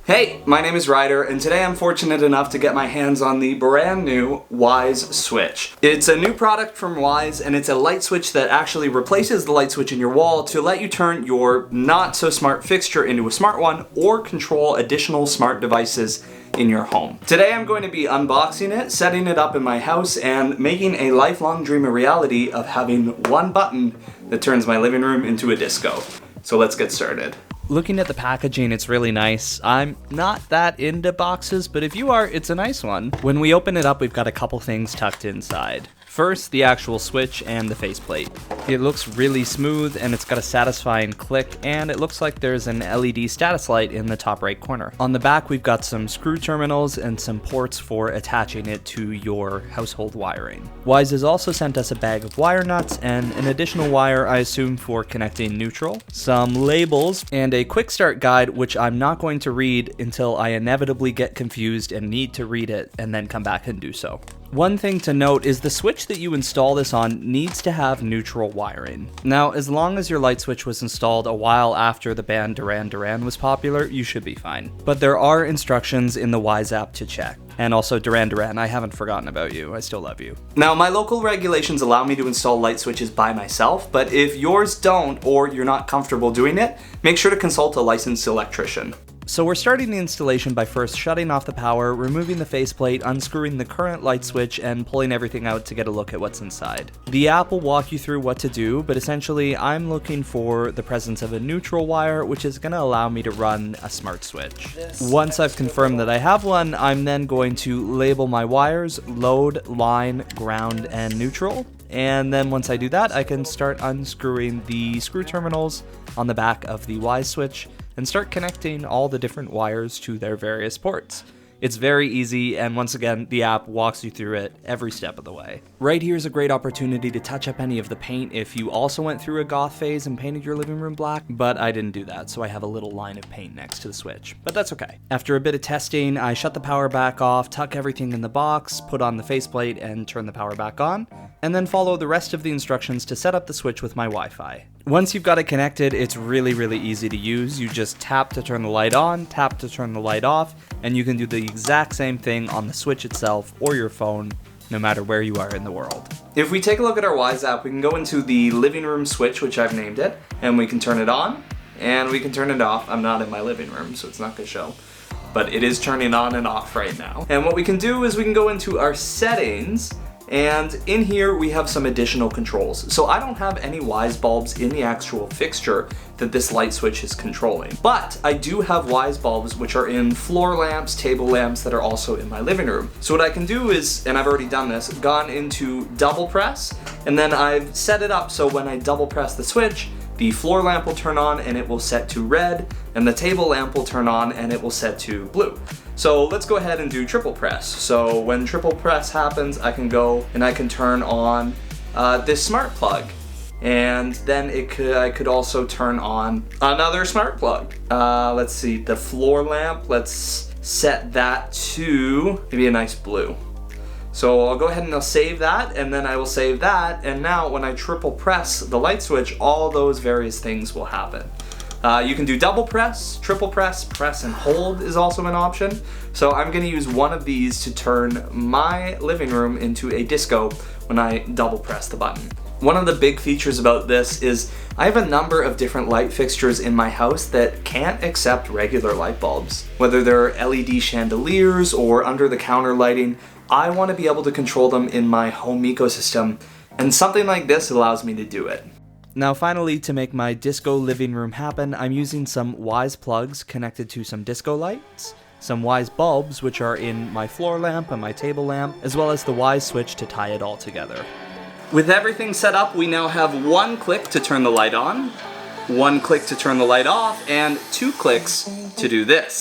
Hey, my name is Ryder, and today I'm fortunate enough to get my hands on the brand new Wyze Switch. It's a new product from Wyze, and it's a light switch that actually replaces the light switch in your wall to let you turn your not so smart fixture into a smart one or control additional smart devices in your home. Today I'm going to be unboxing it, setting it up in my house, and making a lifelong dream a reality of having one button that turns my living room into a disco. So let's get started. Looking at the packaging, it's really nice. I'm not that into boxes, but if you are, it's a nice one. When we open it up, we've got a couple things tucked inside. First, the actual switch and the faceplate. It looks really smooth and it's got a satisfying click, and it looks like there's an LED status light in the top right corner. On the back, we've got some screw terminals and some ports for attaching it to your household wiring. Wyze has also sent us a bag of wire nuts and an additional wire, I assume, for connecting neutral, some labels, and a quick start guide, which I'm not going to read until I inevitably get confused and need to read it and then come back and do so. One thing to note is the switch that you install this on needs to have neutral wiring. Now, as long as your light switch was installed a while after the band Duran Duran was popular, you should be fine. But there are instructions in the Wyze app to check. And also, Duran Duran, I haven't forgotten about you. I still love you. Now, my local regulations allow me to install light switches by myself, but if yours don't or you're not comfortable doing it, make sure to consult a licensed electrician. So we're starting the installation by first shutting off the power, removing the faceplate, unscrewing the current light switch, and pulling everything out to get a look at what's inside. The app will walk you through what to do, but essentially I'm looking for the presence of a neutral wire, which is going to allow me to run a smart switch. Once I've confirmed that I have one, I'm then going to label my wires: load, line, ground, and neutral. And then once I do that, I can start unscrewing the screw terminals on the back of the Wyze Switch and start connecting all the different wires to their various ports. It's very easy, and once again, the app walks you through it every step of the way. Right here is a great opportunity to touch up any of the paint if you also went through a goth phase and painted your living room black, but I didn't do that, so I have a little line of paint next to the switch. But that's okay. After a bit of testing, I shut the power back off, tuck everything in the box, put on the faceplate, and turn the power back on, and then follow the rest of the instructions to set up the switch with my Wi-Fi. Once you've got it connected, it's really easy to use. You just tap to turn the light on, tap to turn the light off, and you can do the exact same thing on the switch itself or your phone, no matter where you are in the world. If we take a look at our Wyze app, we can go into the living room switch, which I've named it, and we can turn it on, and we can turn it off. I'm not in my living room, so it's not gonna show, but it is turning on and off right now. And what we can do is we can go into our settings, and in here we have some additional controls. So I don't have any Wyze bulbs in the actual fixture that this light switch is controlling, but I do have Wyze bulbs which are in floor lamps, table lamps that are also in my living room. So what I can do is, and I've already done this, gone into double press, and then I've set it up so when I double press the switch, the floor lamp will turn on and it will set to red, and the table lamp will turn on and it will set to blue. So let's go ahead and do triple press. So when triple press happens, I can go and I can turn on this smart plug. And then I could also turn on another smart plug. Let's see, the floor lamp, let's set that to maybe a nice blue. So I'll go ahead and I'll save that, and then I will save that, and now when I triple press the light switch, all those various things will happen. You can do double press, triple press, press and hold is also an option. So I'm gonna use one of these to turn my living room into a disco when I double press the button. One of the big features about this is I have a number of different light fixtures in my house that can't accept regular light bulbs. Whether they're LED chandeliers or under the counter lighting, I want to be able to control them in my home ecosystem, and something like this allows me to do it. Now finally, to make my disco living room happen, I'm using some Wyze plugs connected to some disco lights, some Wyze bulbs which are in my floor lamp and my table lamp, as well as the Wyze switch to tie it all together. With everything set up, we now have one click to turn the light on, one click to turn the light off, and 2 clicks to do this.